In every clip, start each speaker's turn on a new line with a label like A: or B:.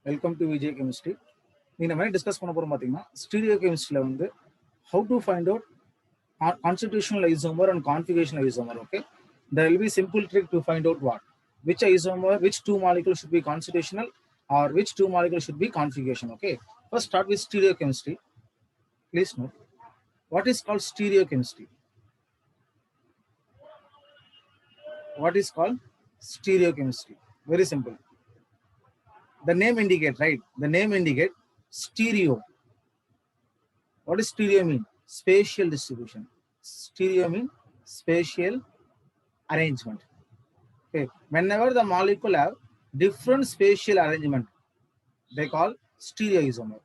A: Welcome to Vijay chemistry. நீங்க நம்ம discuss பண்ண போறோம் பாத்தீங்கன்னா ஸ்டீரியோ கெமிஸ்ட்ரியில வந்து how to find out constitutional isomer and configuration isomer. Okay, there will be simple trick to find out what which isomer, which two molecules should be constitutional or which two molecules should be configuration. Okay, first start with stereochemistry. Please note what is called stereochemistry. What is called stereochemistry? Very simple. The name indicate, right? The name indicate stereo. What does stereo mean? Spatial distribution. Stereo mean spatial arrangement. Okay. Whenever the molecule have different spatial arrangement, they call stereoisomer.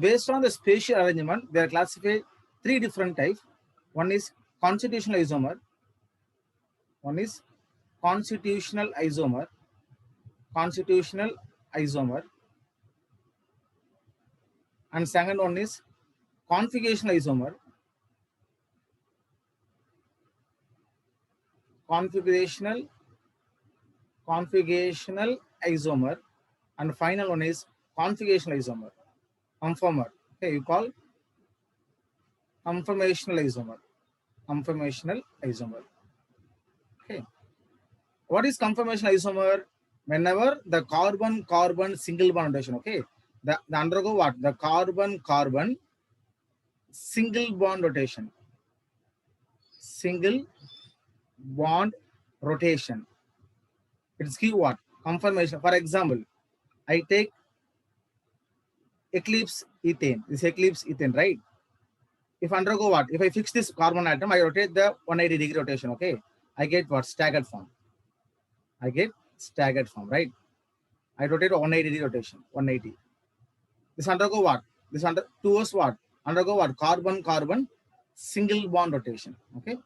A: Based on the spatial arrangement, they are classified three different types. One is constitutional isomer. One is constitutional isomer. Constitutional isomer. And second one is configuration isomer. Configurational isomer, and final one is configuration isomer, conformer. Okay, you call conformational isomer. Okay, what is conformational isomer? Whenever the carbon single bond rotation, okay, the undergo what? The carbon single bond rotation. Single bond rotation. It's give what? Conformation. For example, I take eclipse ethane. This eclipse ethane, right? If undergo what? If I fix this carbon atom, I rotate the 180-degree rotation. Okay, I get what? Staggered form. I get staggered form, right? I rotate 180-degree rotation. 180. This undergo what? This under towards what? Undergo what? Carbon single bond rotation. Okay.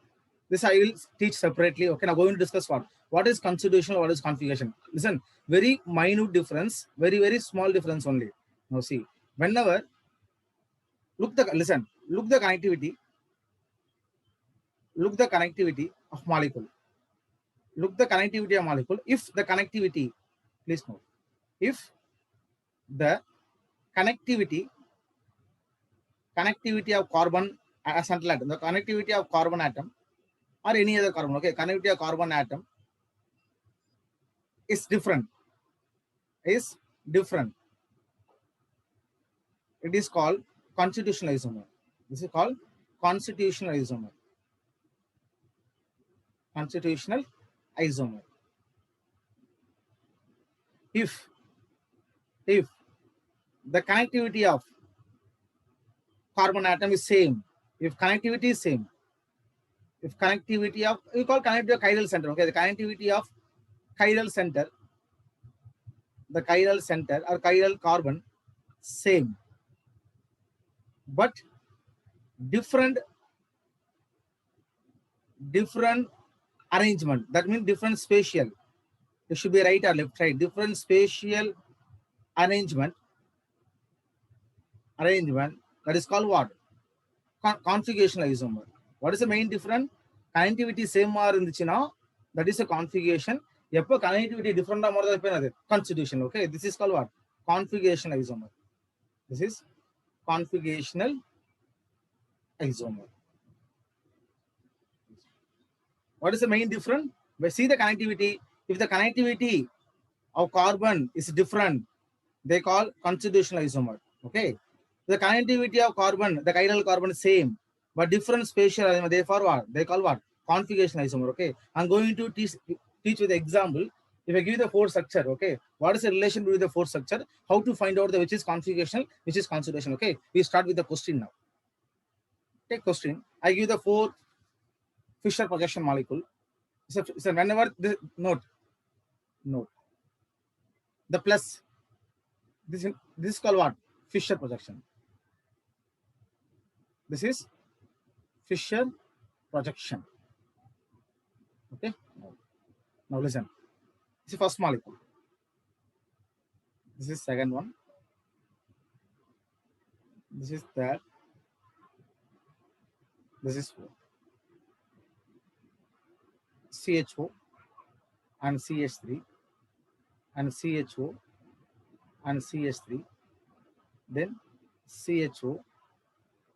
A: This I will teach separately. Okay. Now going to discuss what is constitutional, what is configuration. Listen, very minute difference, very small difference only. Now see, whenever look the connectivity. Look the connectivity of molecule. Look the connectivity of molecule. If the connectivity, please note, if the connectivity of carbon central atom, the connectivity of carbon atom or any other carbon, okay, connectivity of carbon atom is different. It is called constitutional isomer. This is called constitutional isomer. Constitutional isomer. If the connectivity of carbon atom is same, if connectivity is same, if connectivity of, we call connectivity of chiral center, okay, the connectivity of chiral center, the chiral center or chiral carbon same, but different arrangement, that means different spatial, it should be right or left side, different spatial arrangement, that is called what? Configuration isomer. What is the main difference? Connectivity same or irunduchina, that is a configuration. Eppo connectivity different or more constitution. Okay, this is called what? Configuration isomer. This is configurational isomer. What is the main difference? We see the connectivity. If the connectivity of carbon is different, they call constitutional isomer. Okay, the connectivity of carbon, the chiral carbon is same, but different spatial arrangement. Therefore, what they call what? Configuration isomer. Okay, I'm going to teach with the example. If I give the four structure, okay, what is the relation between the four structure? How to find out the which is configuration, which is constitution? Okay, we start with the question now. Take question. I give the four Fischer projection molecule. So whenever the note the plus, this is called what? Fischer projection. This is Fischer projection. Okay. Now listen. This is first molecule. This is second one. This is third. This is fourth. CHO and CH3 and CHO and CH3, then CHO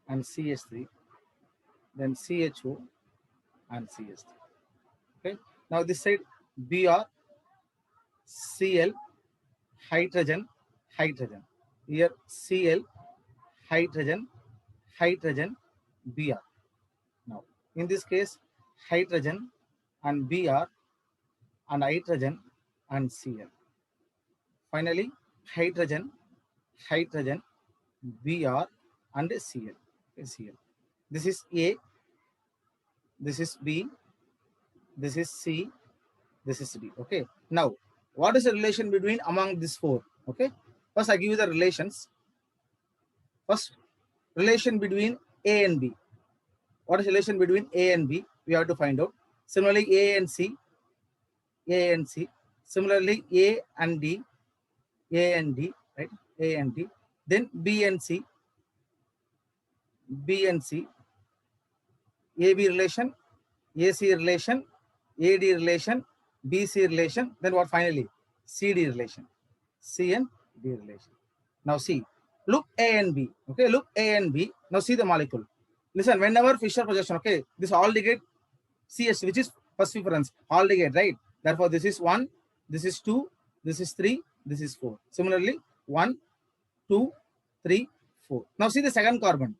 A: and CH3, then CHO and CH3. Okay. Now this side Br, Cl, hydrogen, hydrogen. Here Cl, hydrogen, hydrogen, Br. Now in this case hydrogen and Br and hydrogen and Cl. Finally hydrogen, hydrogen, Br and Cl. Okay, Cl. This is A, this is B, this is C, this is D. Okay. Now, what is the relation between among these four? Okay. First, I give you the relations. First, relation between A and B. What is relation between A and B? We have to find out. Similarly, A and C, A and C. Similarly, A and D, A and D, right? A and D. Then B and C, B and C. AB relation, AC relation, AD relation, BC relation. Then what finally? CD relation. C and D relation. Now see, look A and B. Okay, look A and B. Now see the molecule. Listen, whenever Fischer projection, okay, this aldehyde CH, which is first preference, aldehyde, right? Therefore, this is 1, this is 2, this is 3, this is 4. Similarly, 1, 2, 3, 4. Now see the second carbon.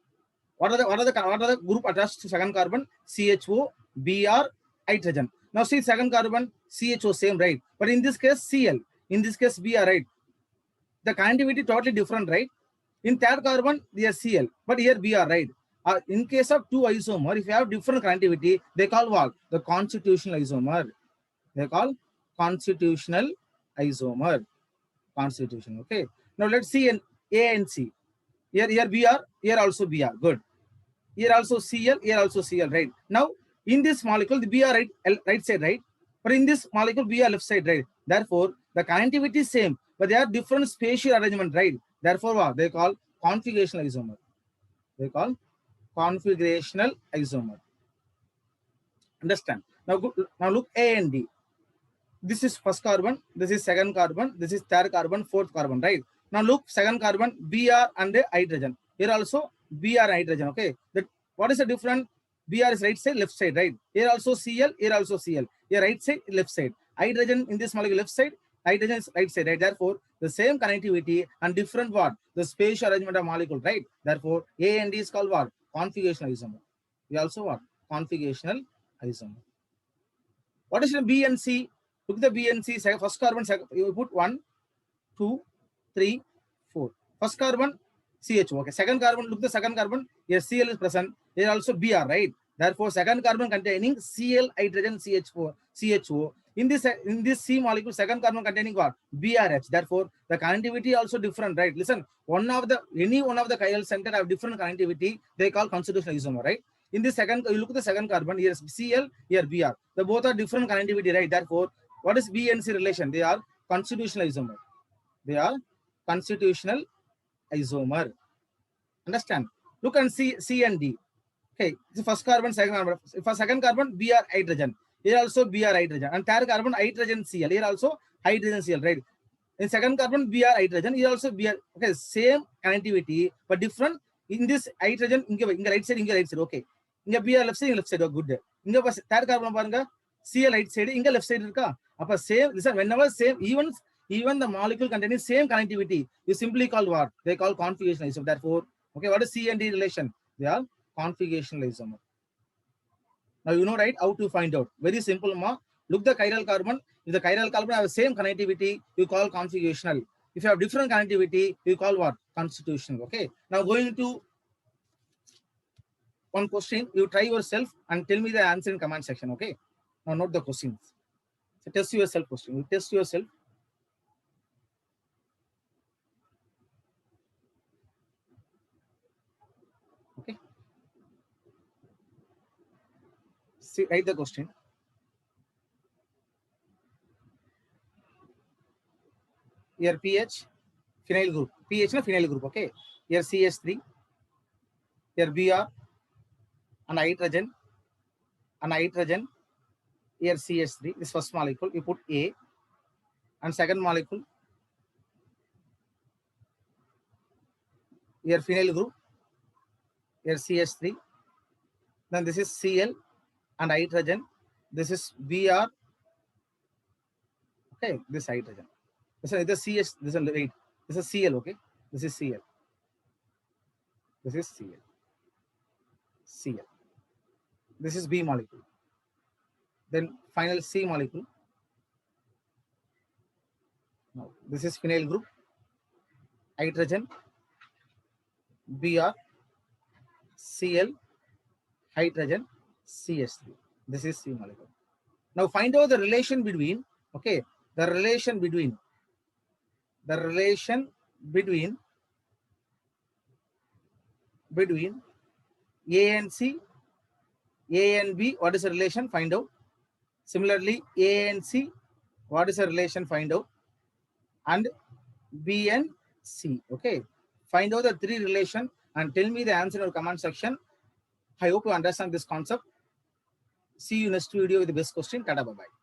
A: What are the group attached to second carbon? CHO, Br, hydrogen. Now see second carbon, CHO same, right? But in this case, Cl. In this case, Br, right? The connectivity totally different, right? In third carbon, there Cl, but here Br, right? In case of two isomer, if you have different connectivity, they call what? The constitutional isomer. They call constitutional isomer. Constitution. Okay. Now let's see in A and C. Here Br, here also Br. Good. Here also Cl, here also Cl, right? Now in this molecule, the Br right side, right? But in this molecule, Br left side, right? Therefore, the connectivity is same, but they are different spatial arrangement, right? Therefore, what they call configurational isomer. They call configurational isomer. Understand? Now look A and D. This is first carbon, this is second carbon, this is third carbon, fourth carbon, right? Now look second carbon, Br and hydrogen. Here also Br and hydrogen. Okay. What is the difference? Br is right side, left side, right? Here also Cl, here also Cl. Here right side, left side. Hydrogen in this molecule left side, hydrogen is right side, right? Therefore, the same connectivity and different what? The spatial arrangement of molecule, right? Therefore, A and D is called what? Configurational isomer. We also what? Configurational isomer. What is the B and C? Look the B and C, first carbon, you put 1, 2, 3, 4. First carbon, CHO. Okay. Second carbon, look the second carbon. Here Cl is present. Here also Br, right? Therefore, second carbon containing Cl, hydrogen, CHO. In this C molecule, second carbon containing what? BRH. Therefore, the connectivity also different, right? Listen, any one of the chiral center have different connectivity. They call constitutional isomer, right? In this second, you look at the second carbon. Here is Cl, here Br. The both are different connectivity, right? Therefore, what is B and C relation? They are constitutional isomer. They are constitutional isomer. Understand? Look and C and D. Okay, the first carbon, second carbon. For second carbon, Br hydrogen. Here also Br hydrogen. And third carbon, hydrogen Cl. Here also hydrogen Cl, right? In second carbon, Br hydrogen. Here also Br. Okay, same connectivity, but different. In this hydrogen, inga right side, inga right side. Okay. Inga Br left side. Oh, good. Inga third carbon paranga, Cl right side, inga left side irka. Appa same. Listen, whenever same, even the molecule containing same connectivity, you simply call what? They call configuration isomer. Therefore, okay, what is C and D relation? They are configurational isomer. Now you know, right, how to find out. Very simple, ma. Look the chiral carbon. If the chiral carbon have the same connectivity, you call configurational. If you have different connectivity, you call what? Constitutional. Okay. Now going to one question, you try yourself and tell me the answer in comment section. Okay. Now note the questions. So test yourself question. You test yourself. Okay. See, write the question. Here pH, phenyl group. pH na phenyl group. Okay. Here CH3. Here Br and hydrogen. And hydrogen. Here CH3. This first molecule. You put A. and second molecule. Here phenyl group, here CH3, then this is Cl and hydrogen, this is Br, okay, this hydrogen. This is the CH, this is wait, this is Cl, okay, this is Cl, this is Cl, Cl, this is B molecule, then final C molecule. Now this is phenyl group, hydrogen, Br, Cl, hydrogen, CH3. This is C molecule. Now find out the relation between, okay, the relation between A and C, A and B, what is the relation? Find out. Similarly, A and C, what is the relation? Find out. And B and C, okay. Find out the three relation and tell me the answer in the comment section. I hope you understand this concept. See you next video with the best question. Tata, bye-bye.